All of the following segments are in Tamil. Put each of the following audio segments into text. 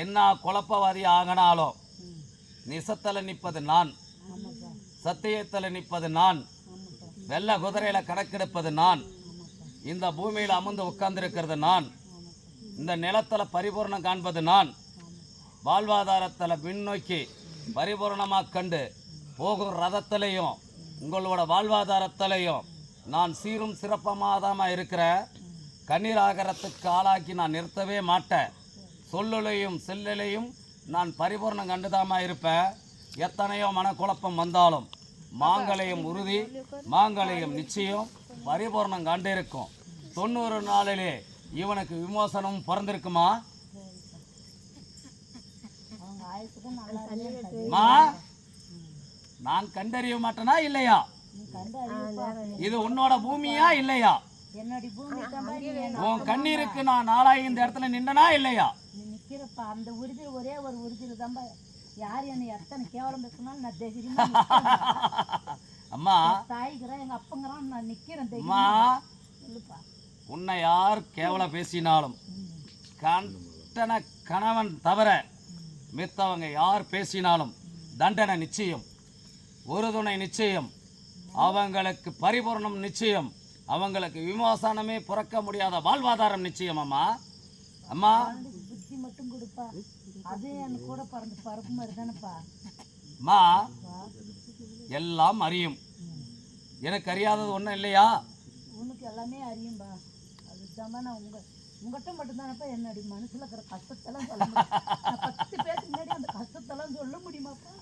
என்ன குழப்பவாதி ஆகினாலும் நிசத்தில் நிற்பது நான், சத்தியத்தில் நிற்பது நான், வெள்ள குதிரையில கணக்கெடுப்பது நான், இந்த பூமியில் அமர்ந்து உட்கார்ந்திருக்கிறது நான், இந்த நிலத்தில் பரிபூர்ணம் காண்பது நான், வாழ்வாதாரத்தில் பின்னோக்கி பரிபூர்ணமாக கண்டு போகும் ரதத்திலையும் உங்களோட வாழ்வாதாரத்திலையும் நான் சீரும் சிறப்பமாக இருக்கிற கண்ணீராகரத்துக்கு ஆளாக்கி நான் நிறுத்தவே மாட்டேன். சொல்லுலையும் செல்லிலையும் நான் பரிபூர்ணம் கண்டுதாமா இருப்பேன். எத்தனையோ மனக்குழப்பம் வந்தாலும் மாங்கலையும் உறுதி, மாங்கலையும் நிச்சயம் பரிபூர்ணம் கண்டிருக்கும். 90 நாளிலே இவனுக்கு விமோசனம் பிறந்திருக்குமா? நான் கண்டறிய மாட்டேனா இல்லையா? இது உன்னோட பூமியா இல்லையா? உன் கண்ணீருக்கு நான் நாளாகி இந்த இடத்துல நின்றனா இல்லையா? அந்த உறுதி ஒரே ஒரு உறுதி தான். யார் என்ன எத்தனை கேவலம் பேசினாலும் நான் தைரியமா அம்மா தாய்க்கிறேன், எங்க அப்பங்கிறான், நான் நிக்கிறேன். அம்மா உன்னை யார் கேவலம் பேசினாலும் கண்டன கணவன் தவிர மித்தவங்க யார் பேசினாலும் தண்டனை நிச்சயம், ஒரு துணை நிச்சயம், அவங்களுக்கு பரிபூர்ணம் நிச்சயம், அவங்களுக்கு விமோசனமே பிறக்க முடியாத வாழ்வாதாரம் நிச்சயம். அம்மா அம்மா புத்தி மட்டும் கொடுப்பா, அது என் கூட பிறந்த பருப்பு மாதிரி தானேப்பா. அம்மா எல்லாம் அறியும், எனக்கு அறியாதது ஒன்றும் இல்லையா? உனக்கு எல்லாமே அறியும்பா. அதுதாம்மா நான் உங்ககிட்ட மட்டும்தானப்பா என்னடி மனசுல இருக்கிற கஷ்டத்தெல்லாம் சொல்ல முடியும். 10 பேருக்கு முன்னாடி அந்த கஷ்டத்தெல்லாம் சொல்ல முடியுமாப்பா?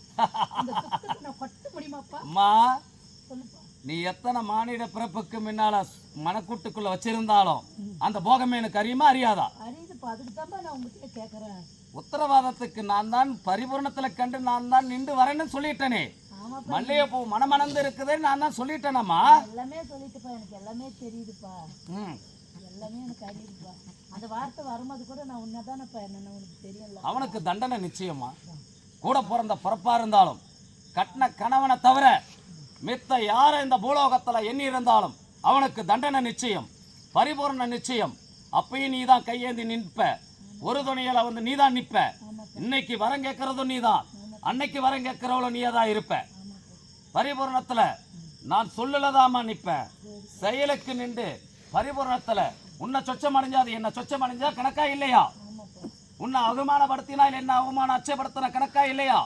அந்த துக்கத்தை நான் பட்ட முடியுமாப்பா? அம்மா சொல்லுப்பா. நீ எத்தனை மானிட பிறப்புக்கு முன்னால மனக்கூட்டுக்குள்ள வச்சிருந்தாலும் அந்த போகமே எனக்கு அறியுமா அறியாதா? அறியுதுப்பா, அதுக்கு தான்ப்பா நான் உங்ககிட்ட கேட்கறேன். உத்தரவாதத்துக்கு நான் தான் பரிபூர்ணத்துல கண்டு நான் தான் நின்று வரேன்னு சொல்லிட்டேனே. மல்லிகைப்பூ மனமணந்து இருக்குது நான் தான் சொல்லிட்டேனம்மா. எல்லாமே சொல்லிட்டுப்பா, எனக்கு எல்லாமே தெரியுதுப்பா, எல்லாமே எனக்கு அறியுதுப்பா. அந்த வார்த்தை வரும்போது கூட நான் உன்னதானப்பா என்னன்னு உனக்கு தெரியல. அவனுக்கு தண்டனை நிச்சயமா. கூட பிறந்த பிறப்பா இருந்தாலும் கட்டின கணவனை தவிர மித்த யாரை இந்த பூலோகத்துல எண்ணி இருந்தாலும் அவனுக்கு தண்டனை நிச்சயம், பரிபூர்ண நிச்சயம். அப்பயும் நீ தான் கையேந்தி நிற்ப, ஒரு துணையில வந்து நீ தான் நிற்ப. இன்னைக்கு வரம் கேட்கறதும் நீ தான், அன்னைக்கு வரம் கேட்கிறவளும் நீயே தான் இருப்ப. பரிபூர்ணத்துல நான் சொல்லலதாமா நிற்பேன், செயலுக்கு நின்று பரிபூர்ணத்துல உன்னை சொச்சம் அடைஞ்சா அது என்ன சொச்சம் அடைஞ்சா கணக்கா இல்லையா? உன்னை அவமானப்படுத்தினா இல்லை என்ன அவமானம் அச்சப்படுத்தின கணக்கா இல்லையா?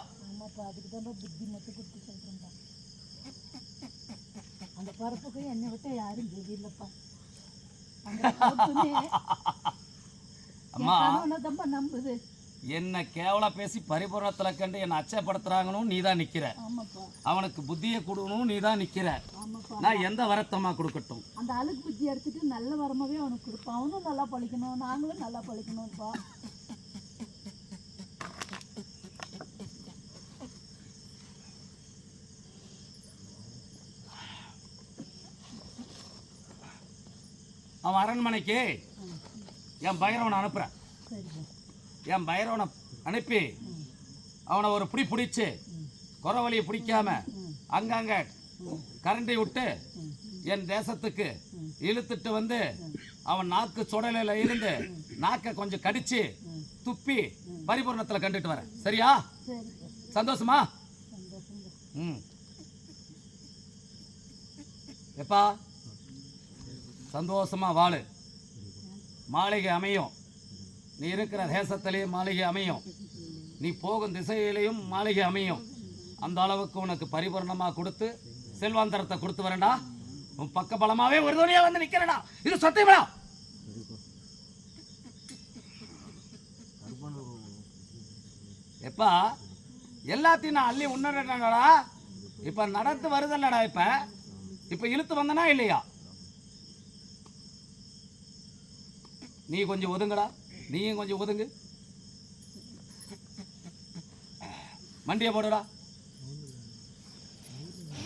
அந்த பருப்புக்கு என்னை விட்டு யாரும் தெரியலப்பா. அம்மா நம்புது என்ன கேவல பேசி பரிபூர்ணத்துல கண்டு என்ன அச்சப்படுத்துறாங்கன்னு நீ தான் நிக்கிற. அவனுக்கு புத்தியை கொடுக்கணும் நீ தான் நிக்கிற. நான் எந்த வரத்தமா கொடுக்கட்டும்? அந்த அழுக்கு புத்தி எடுத்துட்டு நல்ல வரமாவே அவனுக்கு கொடுப்பான். அவனும் நல்லா பழிக்கணும், நாங்களும் நல்லா பழிக்கணும்ப்பா. அவன் அரண்மனைக்கு என் பைரவனை அனுப்புறேன். என் பைரவனை அனுப்பி அவனை ஒரு பிடிச்சு குறவழியை பிடிக்காம அங்கங்க கரண்டி விட்டு என் தேசத்துக்கு இழுத்துட்டு வந்து அவன் நாக்கு சுடலையில இருந்து நாக்கை கொஞ்சம் கடிச்சு துப்பி பரிபூர்ணத்துல கண்டுட்டு வரேன். சரியா? சந்தோஷமா? எப்பா சந்தோஷமா வாழு, மாளிகை அமையும். நீ இருக்கிற தேசத்திலேயே மாளிகை அமையும், நீ போகும் திசையிலையும் மாளிகை அமையும். அந்த அளவுக்கு உனக்கு பரிபூர்ணமாக கொடுத்து செல்வாந்தரத்தை கொடுத்து வரேன்டா. உன் பக்க பலமாவே ஒரு துணியா வந்து நிக்கிறேன்டா. இது சத்தியமா? எப்பா எல்லாத்தையும் நான் அள்ளி உன்னடா. இப்ப நடந்து வருதல்லடா. இப்ப இழுத்து வந்தனா இல்லையா? நீ கொஞ்சம் ஒதுங்கடா, நீயும் கொஞ்சம் ஒதுங்கு. மண்டியை போடுடா.